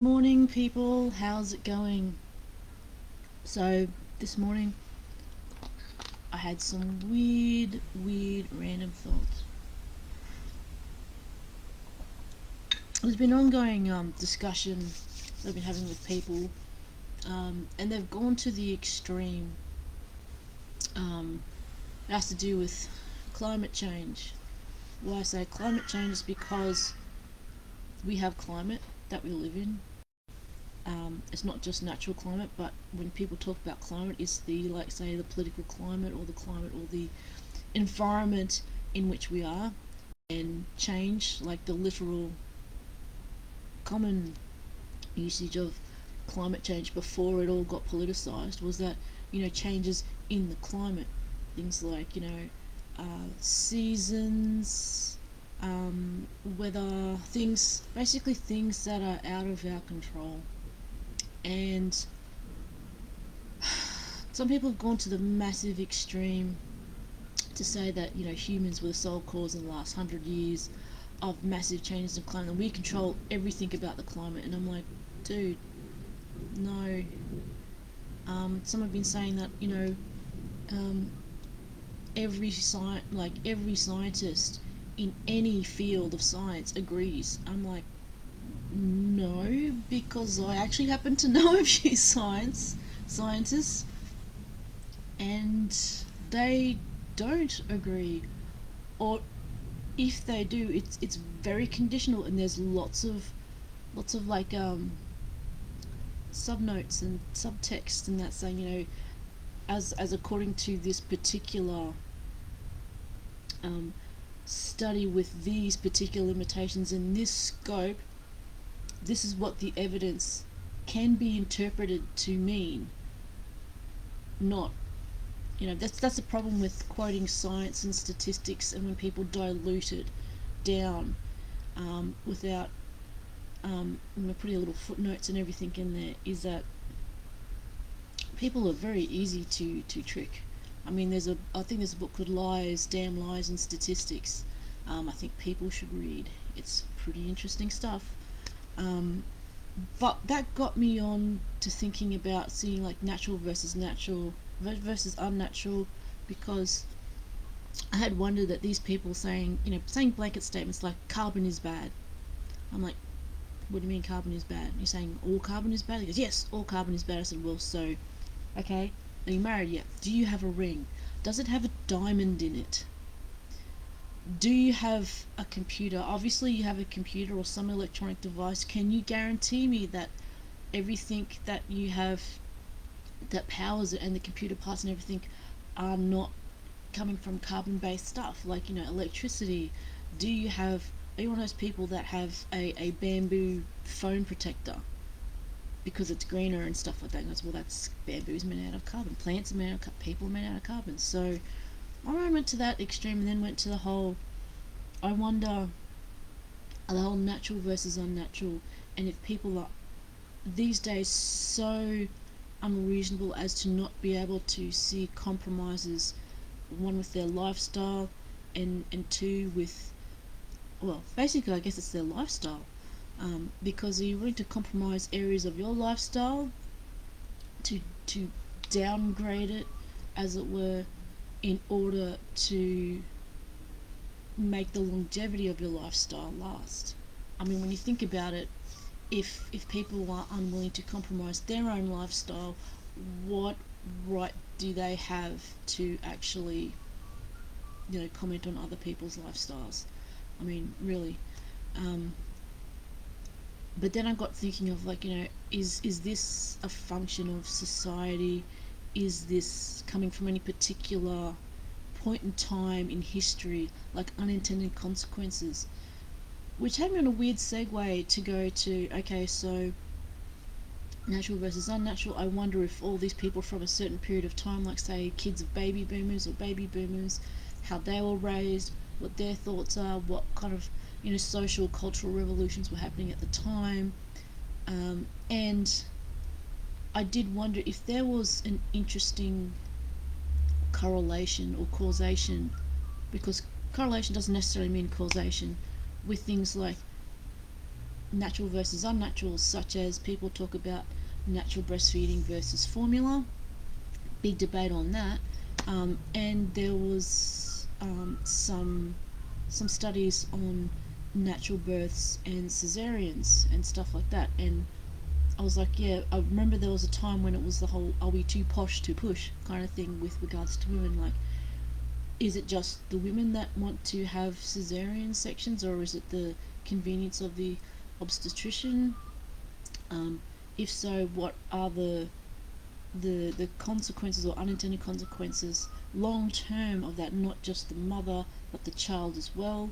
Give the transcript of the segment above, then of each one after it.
Morning, people. How's it going? So, this morning I had some weird, random thoughts. There's been ongoing discussion that I've been having with people, and they've gone to the extreme. Um, it has to do with climate change. Why I say climate change is because we have climate that we live in. It's not just natural climate, but when people talk about climate, it's the, like, say, the political climate or the climate or the environment in which we are. And change, like the literal common usage of climate change before it all got politicized, was that, changes in the climate. Things like, seasons, weather, things, basically things that are out of our control. And some people have gone to the massive extreme to say that, humans were the sole cause in the last 100 years of massive changes in climate, and we control everything about the climate. And I'm like, dude, no. Some have been saying that, um, every scientist in any field of science agrees. I'm like, no, because I actually happen to know a few scientists, and they don't agree. Or if they do, it's very conditional, and there's lots of like subnotes and subtext, and that saying, as according to this particular um, study with these particular limitations in this scope, this is what the evidence can be interpreted to mean. Not, that's the problem with quoting science and statistics, and when people dilute it down, without putting little footnotes and everything in there, is that people are very easy to trick. I mean, I think there's a book called Lies, Damn Lies and Statistics. I think people should read. It's pretty interesting stuff. Um, but that got me on to thinking about seeing like natural versus unnatural, because I had wondered that these people saying blanket statements like carbon is bad. I'm like, what do you mean carbon is bad? You're saying all carbon is bad? He goes, yes, all carbon is bad. I said, well, so, okay, are you married yet? Do you have a ring? Does it have a diamond in it? Do you have a computer? Obviously you have a computer or some electronic device. Can you guarantee me that everything that you have that powers it, and the computer parts and everything, are not coming from carbon based stuff, like, electricity? Do you have, are you one of those people that have a bamboo phone protector because it's greener and stuff like that? And goes, well, that's, bamboo's made out of carbon, plants are made out of, people are made out of carbon. So I went to that extreme, and then went to the whole, I wonder, the whole natural versus unnatural, and if people are these days so unreasonable as to not be able to see compromises, one with their lifestyle, and two with, well, basically I guess it's their lifestyle, because you're willing to compromise areas of your lifestyle to downgrade it, as it were, in order to make the longevity of your lifestyle last. I mean, when you think about it, if people are unwilling to compromise their own lifestyle, what right do they have to actually, comment on other people's lifestyles? I mean, really. Um, but then I got thinking of, like, is this a function of society? Is this coming from any particular point in time in history, like unintended consequences? Which had me on a weird segue to go to, okay, so natural versus unnatural. I wonder if all these people from a certain period of time, like say kids of baby boomers or baby boomers, how they were raised, what their thoughts are, what kind of, social cultural revolutions were happening at the time. And I did wonder if there was an interesting correlation or causation, because correlation doesn't necessarily mean causation, with things like natural versus unnatural, such as people talk about natural breastfeeding versus formula. Big debate on that. And there was some studies on natural births and cesareans and stuff like that. And I was like, yeah, I remember there was a time when it was the whole "are we too posh to push" kind of thing with regards to women. Like, is it just the women that want to have cesarean sections, or is it the convenience of the obstetrician? Um, if so, what are the consequences or unintended consequences long term of that? Not just the mother, but the child as well.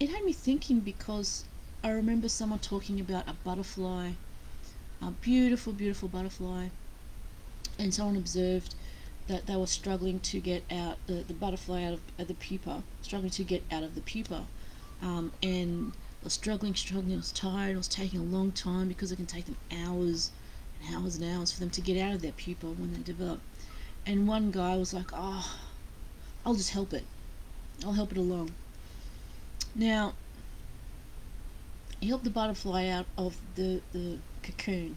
It had me thinking because I remember someone talking about a butterfly, a beautiful, beautiful butterfly, and someone observed that they were struggling to get out the butterfly out of the pupa, struggling to get out of the pupa, and I was struggling. I was tired. It was taking a long time because it can take them hours and hours and hours for them to get out of their pupa when they develop. And one guy was like, "Oh, I'll just help it. I'll help it along." Now he helped the butterfly out of the cocoon.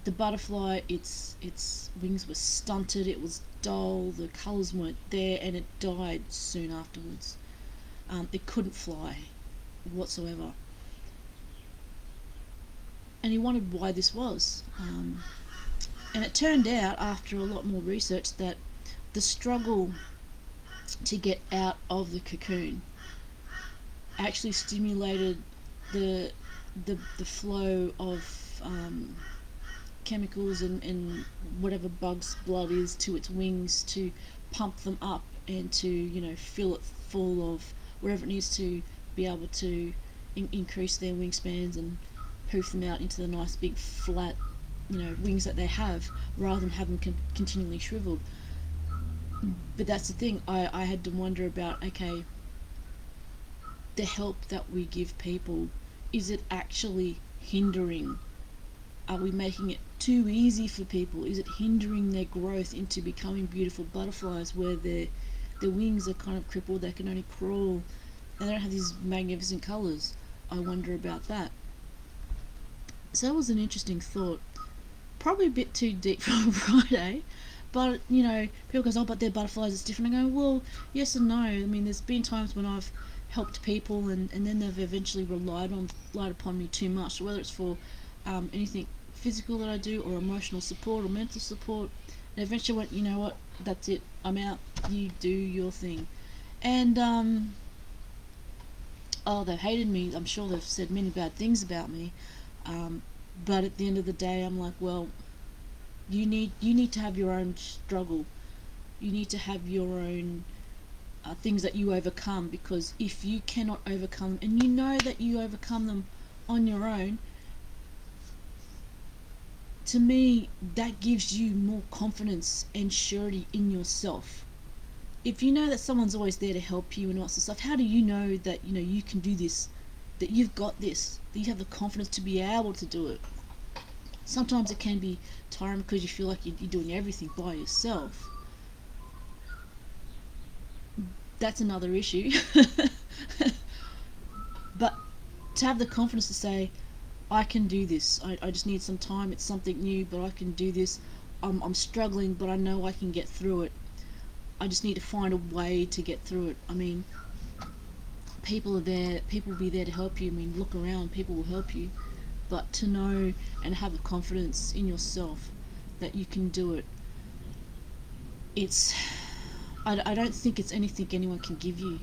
The butterfly, its wings were stunted, it was dull, the colours weren't there, and it died soon afterwards. It couldn't fly whatsoever. And he wondered why this was. And it turned out, after a lot more research, that the struggle to get out of the cocoon actually stimulated the the flow of chemicals and whatever bug's blood is to its wings to pump them up and to fill it full of wherever it needs to be able to increase their wingspans and poof them out into the nice big flat wings that they have, rather than have them continually shriveled. But that's the thing, I had to wonder about, okay, the help that we give people, is it actually hindering? Are we making it too easy for people? Is it hindering their growth into becoming beautiful butterflies where their wings are kind of crippled, they can only crawl, and they don't have these magnificent colours? I wonder about that. So that was an interesting thought. Probably a bit too deep for a Friday, but people go, "Oh, but they're butterflies, it's different." I go, well, yes and no. I mean, there's been times when I've helped people and then they've eventually relied upon me too much, whether it's for anything physical that I do, or emotional support, or mental support. And eventually went, you know what, that's it, I'm out, you do your thing. And oh, they've hated me, I'm sure they've said many bad things about me, um, but at the end of the day, I'm like, well, you need to have your own struggle, you need to have your own things that you overcome, because if you cannot overcome them, and you know that you overcome them on your own, to me, that gives you more confidence and surety in yourself. If you know that someone's always there to help you and all that stuff, how do you know that you can do this, that you've got this, that you have the confidence to be able to do it? Sometimes it can be tiring because you feel like you're doing everything by yourself. That's another issue. But to have the confidence to say, I can do this. I just need some time. It's something new, but I can do this. I'm struggling, but I know I can get through it. I just need to find a way to get through it. I mean, people are there. People will be there to help you. I mean, look around. People will help you. But to know and have the confidence in yourself that you can do it, it's. I don't think it's anything anyone can give you,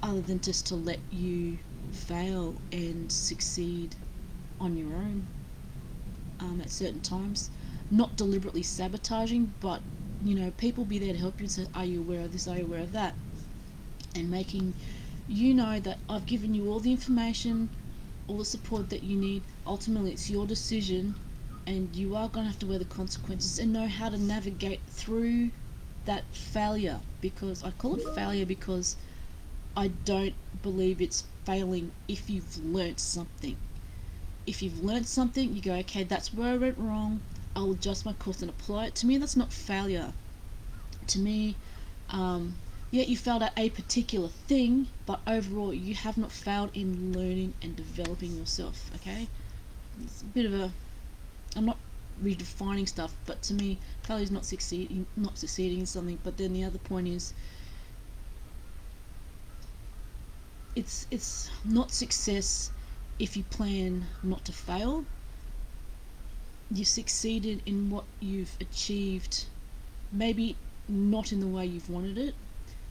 other than just to let you fail and succeed on your own at certain times. Not deliberately sabotaging, but people be there to help you and say, "Are you aware of this? Are you aware of that?" And making that I've given you all the information, all the support that you need. Ultimately, it's your decision, and you are going to have to wear the consequences and know how to navigate through that failure. Because I call it failure because I don't believe it's failing if you've learnt something. If you've learnt something, you go, okay, that's where I went wrong, I'll adjust my course and apply it. To me, that's not failure. To me, Yeah, you failed at a particular thing, but overall you have not failed in learning and developing yourself. Okay, it's a bit of a, I'm not redefining stuff, but to me, failure is not succeeding in something. But then the other point is, it's not success if you plan not to fail. You succeeded in what you've achieved, maybe not in the way you've wanted it.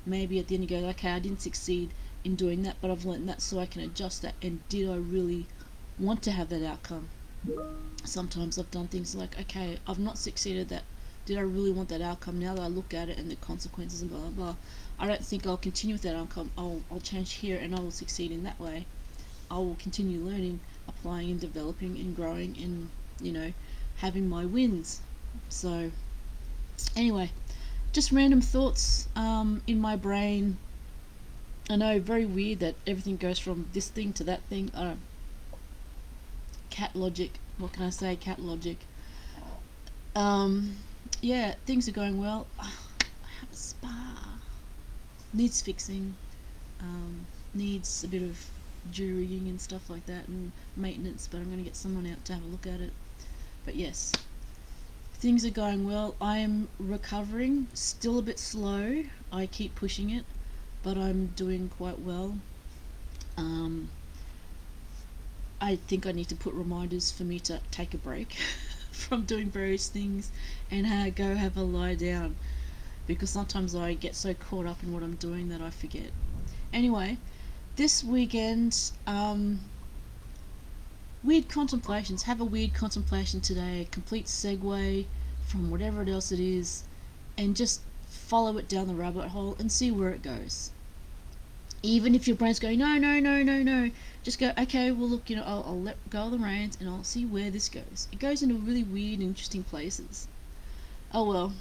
Maybe at the end you go, okay, I didn't succeed in doing that, but I've learned that so I can adjust that. And did I really want to have that outcome? Sometimes I've done things like, okay, I've not succeeded that. Did I really want that outcome? Now that I look at it and the consequences and blah blah blah, I don't think I'll continue with that outcome. I'll change here and I will succeed in that way. I will continue learning, applying and developing and growing and, you know, having my wins. So anyway, just random thoughts in my brain. I know, very weird that everything goes from this thing to that thing. Cat logic. What can I say? Cat logic. Um, yeah, things are going well. I have a spa. Needs fixing. Needs a bit of jewelrying and stuff like that and maintenance, but I'm going to get someone out to have a look at it. But yes, things are going well. I am recovering, still a bit slow. I keep pushing it, but I'm doing quite well. Um, I think I need to put reminders for me to take a break from doing various things and go have a lie down, because sometimes I get so caught up in what I'm doing that I forget. Anyway, this weekend, weird contemplations. Have a weird contemplation today, a complete segue from whatever else it is, and just follow it down the rabbit hole and see where it goes. Even if your brain's going, no, no, no, no, no, just go, okay, well, look, I'll let go of the reins and I'll see where this goes. It goes into really weird, interesting places. Oh well,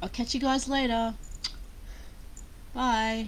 I'll catch you guys later. Bye.